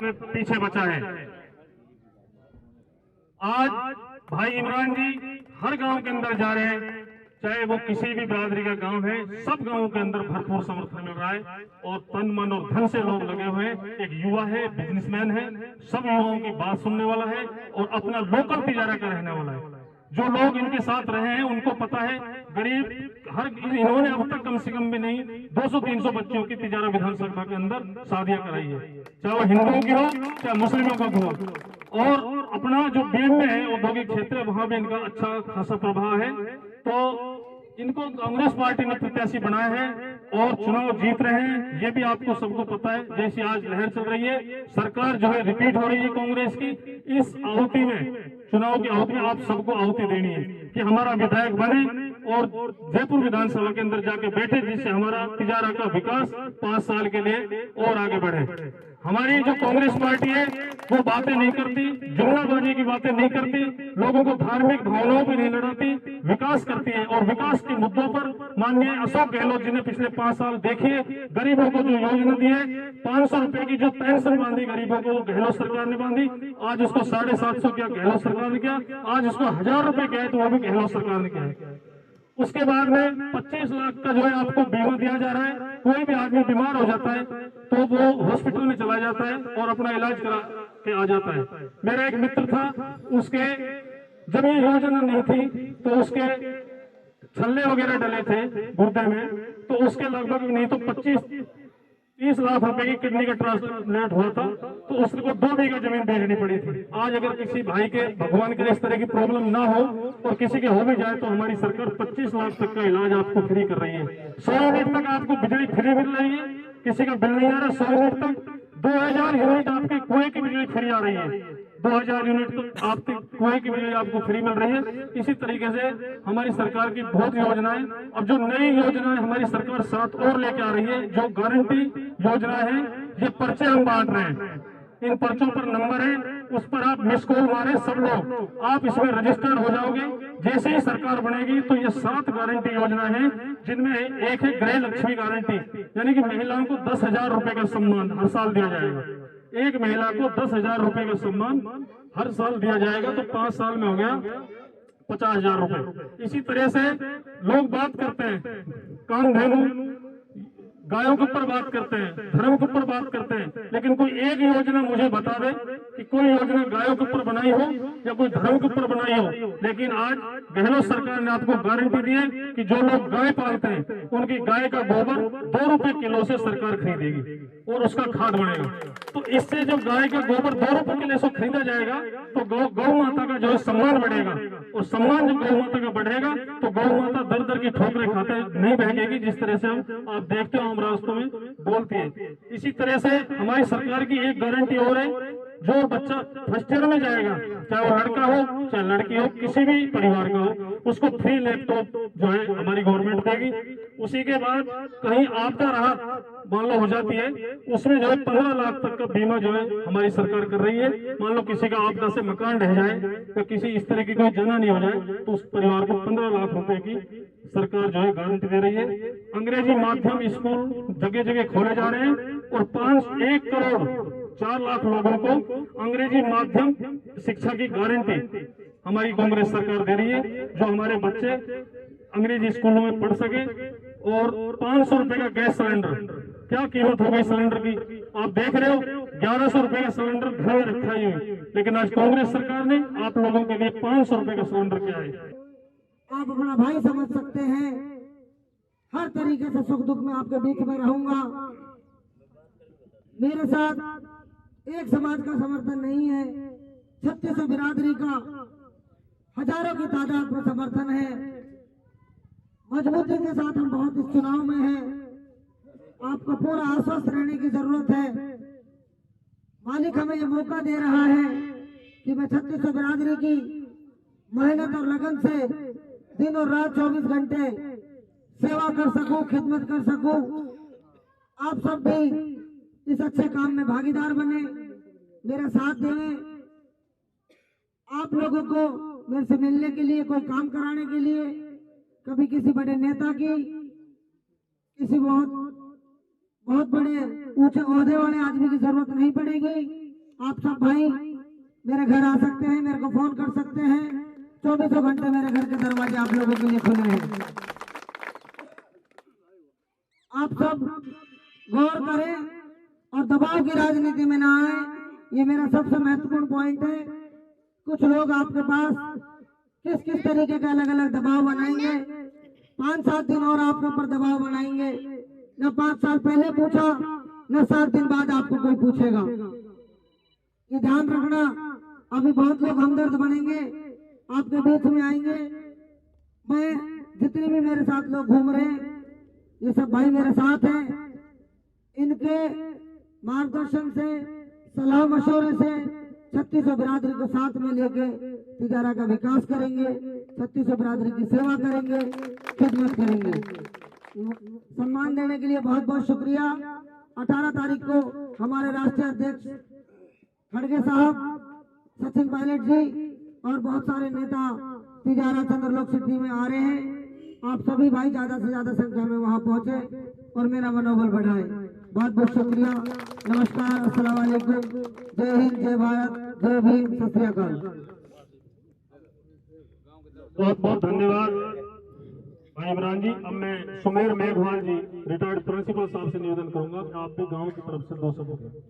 में पीछे बचा है। आज भाई इमरान जी हर गांव के अंदर जा रहे हैं, चाहे वो किसी भी बिरादरी का गांव है, सब गांवों के अंदर भरपूर समर्थन मिल रहा है और तन मन और धन से लोग लगे हुए हैं। एक युवा है, बिजनेसमैन है, सब युवाओं की बात सुनने वाला है और अपना लोकल तिजारा का रहने वाला है। जो लोग इनके साथ रहे हैं उनको पता है गरीब हर इन्होंने अब तक कम से कम भी नहीं 200-300 बच्चों की तिजारा विधानसभा के अंदर शादियां कराई है, चाहे वो हिंदुओं की हो चाहे मुस्लिमों का भी हो। और अपना जो बीएम में है औद्योगिक क्षेत्र, वहां भी इनका अच्छा खासा प्रभाव है। तो इनको कांग्रेस पार्टी ने प्रत्याशी बनाया है और चुनाव जीत रहे हैं, ये भी आपको सबको पता है। जैसी आज लहर चल रही है, सरकार जो है रिपीट हो रही है कांग्रेस की, इस आहुति में, चुनाव की आहुति में आप सबको आहुति देनी है कि हमारा विधायक बने और जयपुर विधानसभा के अंदर जाके बैठे, जिससे हमारा तिजारा का विकास 5 साल के लिए और आगे बढ़े। हमारी जो कांग्रेस पार्टी है वो बातें नहीं करती, जुमलाबाजी की बातें नहीं करती, लोगों को धार्मिक भावनाओं पर नहीं लड़ाती, विकास करती है। और विकास के मुद्दों पर माननीय अशोक गहलोत जी ने पिछले 5 साल देखिए, गरीबों को जो योजना दी है, 500 रुपए की जो पेंशन बांधी गरीबों को, गहलोत सरकार ने बांधी, आज उसको 750 किया गहलोत सरकार ने किया, आज उसको 1000 रुपए किया है तो वो भी गहलोत सरकार ने किया है। उसके बाद में 25 लाख का जो है आपको बीमा दिया जा रहा है। कोई भी आदमी बीमार हो जाता है तो वो हॉस्पिटल में चला जाता है और अपना इलाज करा के आ जाता है। मेरा एक मित्र था, उसके जब ये योजना नहीं थी तो उसके छल्ले वगैरह डले थे गुर्दे में, तो उसके लगभग नहीं तो 25-30 लाख रुपए की किडनी का ट्रांसप्लांट हुआ था, तो उसको 2 बीघा जमीन बेचनी पड़ी थी। आज अगर किसी भाई के, भगवान के इस तरह की प्रॉब्लम ना हो और किसी के हो भी जाए तो हमारी सरकार 25 लाख तक का इलाज आपको फ्री कर रही है। 100 यूनिट तक आपको बिजली फ्री मिल रही है, किसी का बिल नहीं आ रहा। 100 यूनिट तक 2000 यूनिट आपके कुएं की बिजली फ्री आ रही है, 2000 यूनिट तक आपके कुएं की बिजली आपको फ्री मिल रही है। इसी तरीके से हमारी सरकार की बहुत योजनाएं, अब जो नई योजनाएं हमारी सरकार 7 और लेके आ रही है, जो गारंटी योजना है, ये पर्चे हम बांट रहे हैं, इन पर्चों पर नंबर है, उस पर आप मिस कॉल मारे सब लोग, आप इसमें रजिस्टर्ड हो जाओगे। जैसे ही सरकार बनेगी तो ये 7 गारंटी योजना है, जिनमें एक है गृह लक्ष्मी गारंटी, यानी कि महिलाओं को 10,000 रुपए का सम्मान हर साल दिया जाएगा। एक महिला को 10,000 रुपए का सम्मान हर साल दिया जाएगा, तो 5 साल में हो गया 50,000 रुपए। इसी तरह से लोग बात करते हैं कामधेनु गायों के ऊपर बात करते हैं, धर्म के ऊपर बात करते हैं, लेकिन कोई एक योजना मुझे बता दे कि कोई योजना गायों के ऊपर बनाई हो या कोई धर्म के ऊपर बनाई हो। लेकिन आज गहलोत सरकार ने आपको गारंटी दी है कि जो लोग गाय पालते हैं उनकी गाय का गोबर 2 रुपए किलो से सरकार खरीदेगी और उसका खाद बनेगा। तो इससे जब गाय का गोबर 2 रुपए किलो से खरीदा जाएगा तो गौ माता का जो है सम्मान बढ़ेगा, और सम्मान जब गौ माता का बढ़ेगा तो गौ माता दर दर की ठोकरें खाते नहीं बहेगी, जिस तरह से आप देखते हो रास्तों में बोलती है। इसी तरह से हमारी सरकार की एक गारंटी और है, जो बच्चा फर्स्ट ईयर में जाएगा, चाहे वो लड़का हो चाहे लड़की हो, किसी भी परिवार का हो, उसको फ्री लैपटॉप जो है हमारी गवर्नमेंट देगी। उसी के बाद कहीं आपदा राहत मान लो हो जाती है, उसमें जो है 15 लाख तक का बीमा जो है हमारी सरकार कर रही है। मान लो किसी का आपदा से मकान ढह जाए तो किसी इस तरह की कोई जना नहीं हो जाए तो उस परिवार को 15 लाख रुपए की सरकार जो है गारंटी दे रही है। अंग्रेजी माध्यम स्कूल जगह जगह खोले जा रहे हैं और 1 करोड़ 4 लाख लोगों को अंग्रेजी माध्यम शिक्षा की गारंटी हमारी कांग्रेस सरकार दे रही है, जो हमारे बच्चे अंग्रेजी स्कूलों में पढ़ सके। और 500 रुपए का गैस सिलेंडर, क्या कीमत हो गई सिलेंडर की, आप देख रहे हो 1100 रुपए का सिलेंडर घर में रखा ही है, लेकिन आज कांग्रेस सरकार ने आप लोगों के लिए 500 रुपए का सिलेंडर किया है। आप अपना भाई समझ सकते हैं, हर तरीके से सुख दुख में आपके बीच में रहूंगा। मेरे साथ एक समाज का समर्थन नहीं है, 3600 बिरादरी का हजारों की तादाद में समर्थन है। मजबूती के साथ हम बहुत इस चुनाव में हैं, आपको पूरा आश्वस्त रहने की जरूरत है। मालिक हमें ये मौका दे रहा है कि मैं 3600 बिरादरी की मेहनत और लगन से दिन और रात 24 घंटे सेवा कर सकूं, खिदमत कर सकूं। आप सब भी इस अच्छे काम में भागीदार बने, मेरा साथ दें। आप लोगों को मेरे से मिलने के लिए, कोई काम कराने के लिए, कभी किसी बड़े नेता की, किसी बहुत बड़े ऊंचे ओहदे वाले आदमी की जरूरत नहीं पड़ेगी। आप सब भाई मेरे घर आ सकते हैं, मेरे को फोन कर सकते हैं। 24 घंटे मेरे घर के दरवाजे आप लोगों के लिए खुले हैं। आप सब गौर करें और दबाव की राजनीति में ना आए, ये मेरा सबसे महत्वपूर्ण पॉइंट है। कुछ लोग आपके पास किस किस तरीके का अलग अलग दबाव बनाएंगे, 5-7 दिन और आपके ऊपर दबाव बनाएंगे। न 5 साल पहले पूछा, न 7 दिन बाद आपको कोई पूछेगा। ये ध्यान रखना। अभी बहुत लोग हमदर्द बनेंगे, आपके बीच में आएंगे। मैं जितने भी मेरे साथ लोग घूम रहे हैं, ये सब भाई मेरे साथ हैं। इनके मार्गदर्शन से, सलाह मशवरे से 3600 बिरादरी को साथ में लेके तिजारा का विकास करेंगे, 3600 बिरादरी की सेवा करेंगे, खिदमत करेंगे। सम्मान देने के लिए बहुत बहुत शुक्रिया। 18 तारीख को हमारे राष्ट्रीय अध्यक्ष खड़गे साहब, सचिन पायलट जी और बहुत सारे नेता तिजारा चंद्रलोक सिटी में आ रहे हैं। आप सभी भाई ज्यादा से ज्यादा संख्या में वहां पहुंचे और मेरा मनोबल बढ़ाए। बहुत बहुत शुक्रिया। नमस्कार, अस्सलाम वालेकुम, जय हिंद, जय भारत, जय भीम, सत श्री अकाल। बहुत बहुत धन्यवाद भाई इमरान जी। अब मैं सुमेर मेघवाल जी, रिटायर्ड प्रिंसिपल साहब से निवेदन करूंगा, आप भी गांव की तरफ से 2 शब्द।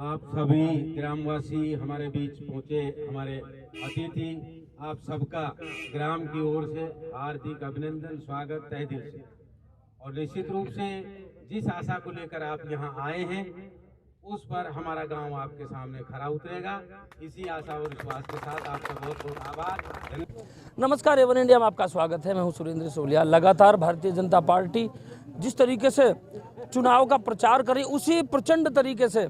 आप सभी ग्रामवासी हमारे बीच पहुंचे, हमारे अतिथि, आप सबका ग्राम की ओर से हार्दिक अभिनंदन, स्वागत तहे दिल से। और निश्चित रूप से जिस आशा को लेकर आप यहाँ आए हैं, उस पर हमारा गांव आपके सामने खरा उतरेगा। इसी आशा और विश्वास के साथ आपका बहुत बहुत आभार। नमस्कार, एवन इंडिया में आपका स्वागत है। मैं हूं सुरेंद्र सोलिया। लगातार भारतीय जनता पार्टी जिस तरीके से चुनाव का प्रचार कर रही, उसी प्रचंड तरीके से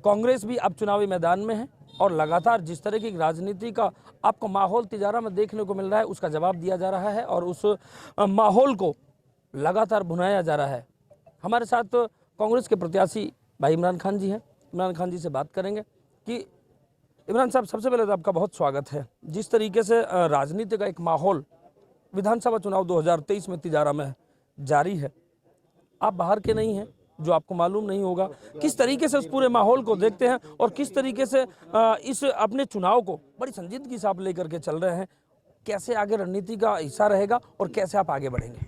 कांग्रेस भी अब चुनावी मैदान में है और लगातार जिस तरह की राजनीति का आपको माहौल तिजारा में देखने को मिल रहा है, उसका जवाब दिया जा रहा है और उस माहौल को लगातार भुनाया जा रहा है। हमारे साथ कांग्रेस के प्रत्याशी भाई इमरान खान जी हैं। इमरान खान जी से बात करेंगे कि इमरान साहब, सबसे पहले तो आपका बहुत स्वागत है। जिस तरीके से राजनीति का एक माहौल विधानसभा चुनाव 2023 में तिजारा में जारी है, आप बाहर के नहीं हैं, जो आपको मालूम नहीं होगा। किस तरीके से उस पूरे माहौल को देखते हैं और किस तरीके से इस अपने चुनाव को बड़ी संजीदगी से आप लेकर के चल रहे हैं, कैसे आगे रणनीति का हिस्सा रहेगा और कैसे आप आगे बढ़ेंगे?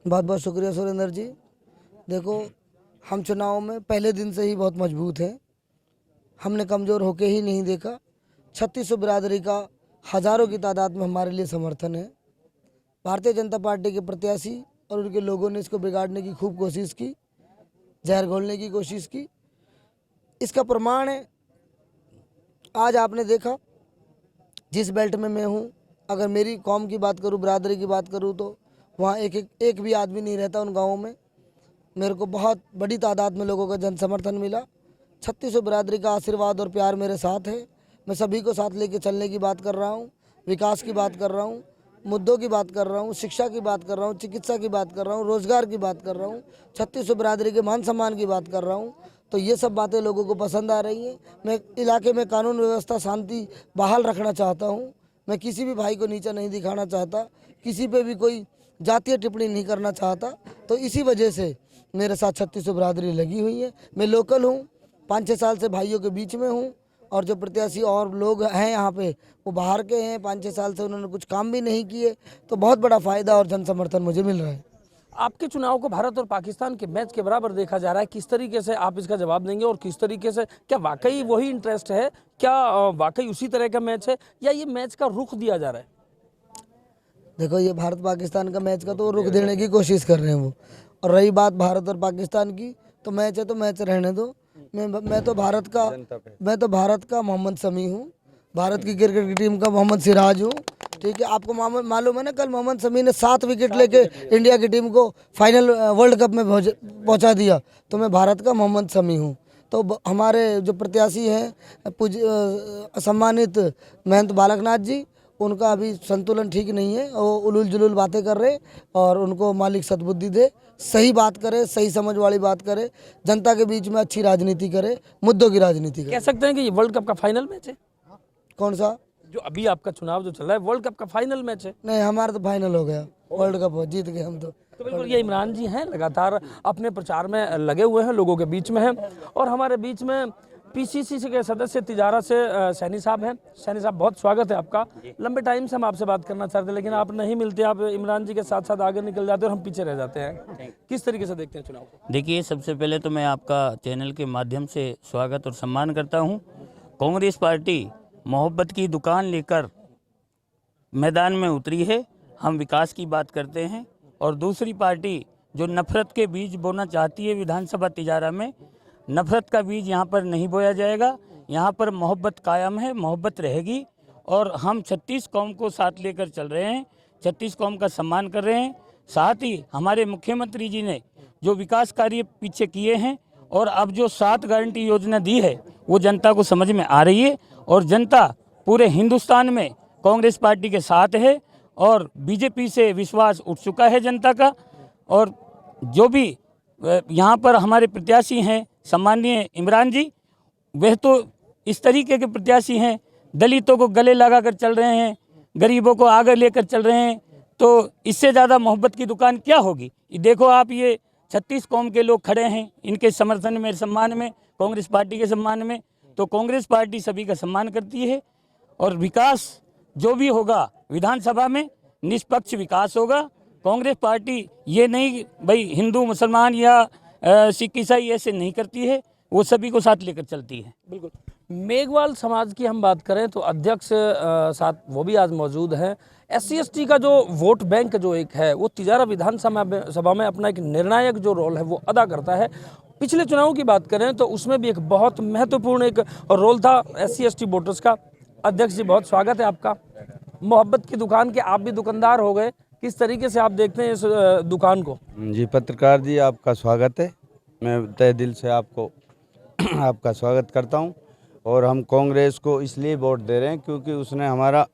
बहुत बहुत शुक्रिया सुरेंद्र जी। देखो, हम चुनाव में पहले दिन से ही बहुत मजबूत हैं, हमने कमज़ोर होके ही नहीं देखा। 3600 बिरादरी का हज़ारों की तादाद में हमारे लिए समर्थन है। भारतीय जनता पार्टी के प्रत्याशी और उनके लोगों ने इसको बिगाड़ने की खूब कोशिश की, जहर घोलने की कोशिश की। इसका प्रमाण है, आज आपने देखा जिस बेल्ट में मैं हूँ, अगर मेरी कौम की बात करूँ, बिरादरी की बात करूँ, तो वहाँ एक भी आदमी नहीं रहता उन गाँवों में। मेरे को बहुत बड़ी तादाद में लोगों का जन समर्थन मिला। 3600 बिरादरी का आशीर्वाद और प्यार मेरे साथ है। मैं सभी को साथ लेके चलने की बात कर रहा हूँ, विकास की बात कर रहा हूँ, मुद्दों की बात कर रहा हूँ, शिक्षा की बात कर रहा हूँ, चिकित्सा की बात कर रहा हूँ, रोजगार की बात कर रहा हूँ, 3600 बिरादरी के मान सम्मान की बात कर रहा हूँ। तो ये सब बातें लोगों को पसंद आ रही हैं। मैं इलाके में कानून व्यवस्था, शांति बहाल रखना चाहता हूँ। मैं किसी भी भाई को नीचा नहीं दिखाना चाहता, किसी पे भी कोई जातीय टिप्पणी नहीं करना चाहता। तो इसी वजह से मेरे साथ 3600 बिरादरी लगी हुई है। मैं लोकल हूँ, 5-6 साल से भाइयों के बीच में हूँ और जो प्रत्याशी और लोग हैं यहाँ पे, वो बाहर के हैं, 5-6 साल से उन्होंने कुछ काम भी नहीं किए। तो बहुत बड़ा फ़ायदा और जन समर्थन मुझे मिल रहा है। आपके चुनाव को भारत और पाकिस्तान के मैच के बराबर देखा जा रहा है, किस तरीके से आप इसका जवाब देंगे और किस तरीके से, क्या वाकई वही इंटरेस्ट है, क्या वाकई उसी तरह का मैच है या ये मैच का रुख दिया जा रहा है? देखो, ये भारत पाकिस्तान का मैच का तो रुख देने की कोशिश कर रहे हैं वो। और रही बात भारत और पाकिस्तान की, तो मैच है तो मैच रहने दो। मैं तो भारत का मोहम्मद शमी हूँ, भारत की क्रिकेट की टीम का मोहम्मद सिराज हूँ। ठीक है, आपको मालूम है ना, कल मोहम्मद शमी ने 7 विकेट लेके इंडिया की टीम को फाइनल वर्ल्ड कप में पहुँचा दिया। तो मैं भारत का मोहम्मद शमी हूँ। तो हमारे जो प्रत्याशी हैं सम्मानित महंत बालकनाथ जी, उनका अभी संतुलन ठीक नहीं है, वो उलूल जुलूल बातें कर रहे और उनको मालिक सद्बुद्धि दे, सही बात करे, सही समझ वाली बात करे, जनता के बीच में अच्छी राजनीति करे, मुद्दों की राजनीति करे। कह सकते हैं कि ये वर्ल्ड कप का फाइनल मैच है? कौन सा? जो अभी आपका चुनाव जो चल रहा है, वर्ल्ड कप का फाइनल मैच है? नहीं, हमारा तो फाइनल हो गया। वर्ल्ड कप जीत गए हम तो। तो बिल्कुल ये इमरान जी हैं, लगातार अपने प्रचार में लगे हुए हैं, लोगों के बीच में हैं। और हमारे बीच में पीसीसी के सदस्य तिजारा से सैनी साहब हैं। सैनी साहब, बहुत स्वागत है आपका। लंबे टाइम से हम आपसे बात करना चाहते हैं, लेकिन आप नहीं मिलते, आप इमरान जी के साथ साथ आगे निकल जाते हैं और हम पीछे रह जाते हैं। किस तरीके से देखते हैं चुनाव को? देखिए, सबसे पहले तो मैं आपका चैनल के माध्यम से स्वागत और सम्मान करता हूं। कांग्रेस पार्टी मोहब्बत की दुकान लेकर मैदान में उतरी है। हम विकास की बात करते हैं, और दूसरी पार्टी जो नफरत के बीज बोना चाहती है विधानसभा तिजारा में, नफरत का बीज यहाँ पर नहीं बोया जाएगा। यहाँ पर मोहब्बत कायम है, मोहब्बत रहेगी। और हम 36 कौम को साथ लेकर चल रहे हैं, 36 कौम का सम्मान कर रहे हैं। साथ ही हमारे मुख्यमंत्री जी ने जो विकास कार्य पीछे किए हैं और अब जो 7 गारंटी योजना दी है, वो जनता को समझ में आ रही है। और जनता पूरे हिंदुस्तान में कांग्रेस पार्टी के साथ है, और बीजेपी से विश्वास उठ चुका है जनता का। और जो भी यहाँ पर हमारे प्रत्याशी हैं सम्माननीय इमरान जी, वह तो इस तरीके के प्रत्याशी हैं, दलितों को गले लगाकर चल रहे हैं, गरीबों को आगे लेकर चल रहे हैं। तो इससे ज़्यादा मोहब्बत की दुकान क्या होगी? देखो आप, ये 36 कौम के लोग खड़े हैं इनके समर्थन में, सम्मान में, कांग्रेस पार्टी के सम्मान में। तो कांग्रेस पार्टी सभी का सम्मान करती है, और विकास जो भी होगा विधानसभा में निष्पक्ष विकास होगा। कांग्रेस पार्टी ये नहीं भाई हिंदू मुसलमान या सिख ईसाई ऐसे नहीं करती है, वो सभी को साथ लेकर चलती है। बिल्कुल। मेघवाल समाज की हम बात करें तो अध्यक्ष साथ वो भी आज मौजूद हैं। SC/ST का जो वोट बैंक जो एक है, वो तिजारा विधानसभा में अपना एक निर्णायक जो रोल है वो अदा करता है। पिछले चुनाव की बात करें तो उसमें भी एक बहुत महत्वपूर्ण एक रोल था SC/ST वोटर्स का। अध्यक्ष जी, बहुत स्वागत है आपका। मोहब्बत की दुकान के आप भी दुकानदार हो गए, किस तरीके से आप देखते हैं इस दुकान को? जी पत्रकार जी, आपका स्वागत है। मैं तहे दिल से आपको आपका स्वागत करता हूं। और हम कांग्रेस को इसलिए वोट दे रहे हैं क्योंकि उसने हमारा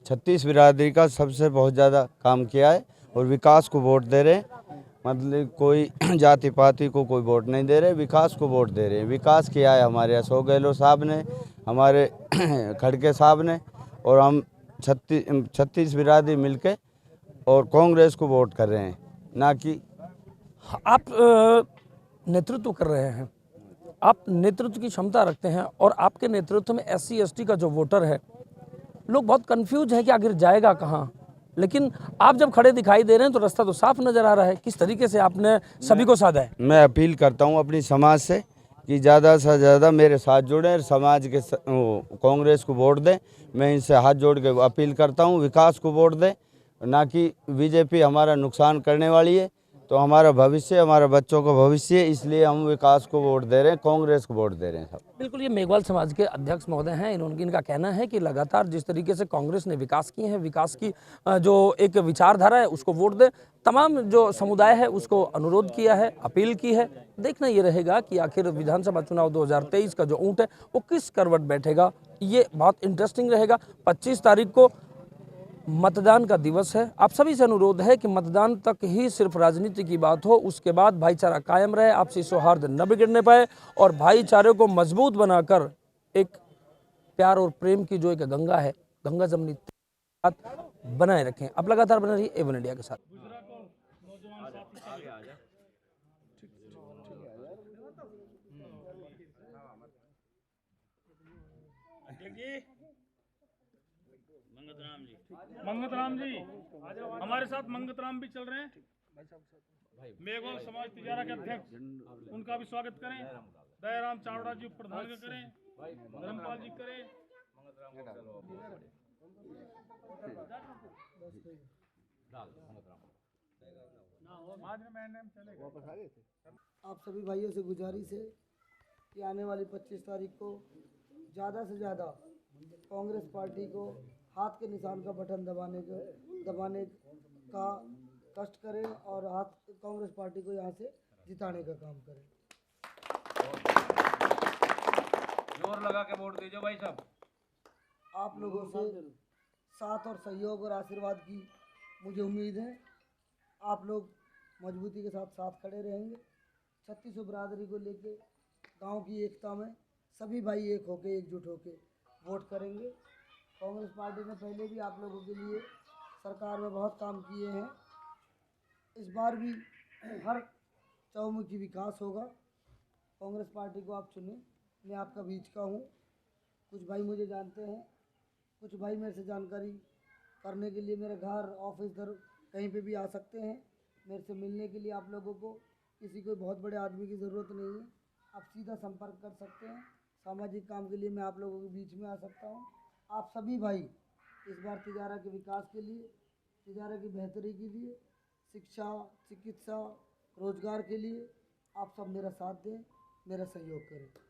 36 बिरादरी का सबसे बहुत ज़्यादा काम किया है, और विकास को वोट दे रहे हैं। मतलब कोई जाति पाति को कोई वोट नहीं दे रहे, विकास को वोट दे रहे हैं। विकास किया है हमारे अशोक गहलोत साहब ने, हमारे खड़गे साहब ने, और हम 36 बिरादरी मिलके और कांग्रेस को वोट कर रहे हैं, ना कि आप नेतृत्व कर रहे हैं, आप नेतृत्व की क्षमता रखते हैं, और आपके नेतृत्व में SC/ST का जो वोटर है, लोग बहुत कंफ्यूज है कि आखिर जाएगा कहाँ। लेकिन आप जब खड़े दिखाई दे रहे हैं तो रास्ता तो साफ नजर आ रहा है। किस तरीके से आपने सभी को साधा है? मैं अपील करता हूं अपनी समाज से कि ज़्यादा से ज़्यादा मेरे साथ जुड़ें और समाज के कांग्रेस को वोट दें। मैं इनसे हाथ जोड़ के अपील करता हूं, विकास को वोट दें, ना कि बीजेपी हमारा नुकसान करने वाली है। तो हमारा भविष्य, हमारा बच्चों का भविष्य है, इसलिए हम विकास को वोट दे रहे हैं, कांग्रेस को वोट दे रहे हैं सब। बिल्कुल, ये मेघवाल समाज के अध्यक्ष महोदय हैं। इनका कहना है कि लगातार जिस तरीके से कांग्रेस ने विकास किए हैं, विकास की जो एक विचारधारा है उसको वोट दे। तमाम जो समुदाय है उसको अनुरोध किया है, अपील की है। देखना ये रहेगा कि आखिर विधानसभा चुनाव 2023 का जो ऊंट है वो किस करवट बैठेगा। ये बहुत इंटरेस्टिंग रहेगा। 25 तारीख को मतदान का दिवस है। आप सभी से अनुरोध है कि मतदान तक ही सिर्फ राजनीति की बात हो, उसके बाद भाईचारा कायम रहे, आपसी सौहार्द न बिगड़ने पाए, और भाईचारे को मजबूत बनाकर एक प्यार और प्रेम की जो एक गंगा है, गंगा जमनी बनाए रखें। आप लगातार बने रहिए एवन इंडिया के साथ। मंगतराम जी, हमारे साथ मंगतराम भी चल रहे हैं, मेघवाल समाज तिजारा के अध्यक्ष, उनका भी स्वागत करें। दयाराम चावड़ा जी प्रधान का करें, धर्मपाल जी करें। आप सभी भाइयों से गुजारिश है कि आने वाली 25 तारीख को ज़्यादा से ज़्यादा कांग्रेस पार्टी को हाथ के निशान का बटन दबाने का कष्ट करें, और कांग्रेस पार्टी को यहाँ से जिताने का काम करें। जोर लगा के वोट दीजिए भाई साहब। आप लोगों से साथ और सहयोग और आशीर्वाद की मुझे उम्मीद है। आप लोग मजबूती के साथ खड़े रहेंगे। 3600 बिरादरी को लेके गांव की एकता में सभी भाई एक होके, एकजुट होके वोट करेंगे। कांग्रेस पार्टी ने पहले भी आप लोगों के लिए सरकार में बहुत काम किए हैं। इस बार भी हर चौमुखी विकास होगा। कांग्रेस पार्टी को आप चुने। मैं आपका बीच का हूँ। कुछ भाई मुझे जानते हैं, कुछ भाई मेरे से जानकारी करने के लिए मेरे घर ऑफिस घर कहीं पे भी आ सकते हैं। मेरे से मिलने के लिए आप लोगों को किसी कोई बहुत बड़े आदमी की ज़रूरत नहीं है। आप सीधा संपर्क कर सकते हैं। सामाजिक काम के लिए मैं आप लोगों के बीच में आ सकता हूँ। आप सभी भाई इस बार तिजारा के विकास के लिए, तिजारा की बेहतरी के लिए, शिक्षा, चिकित्सा, रोजगार के लिए आप सब मेरा साथ दें, मेरा सहयोग करें।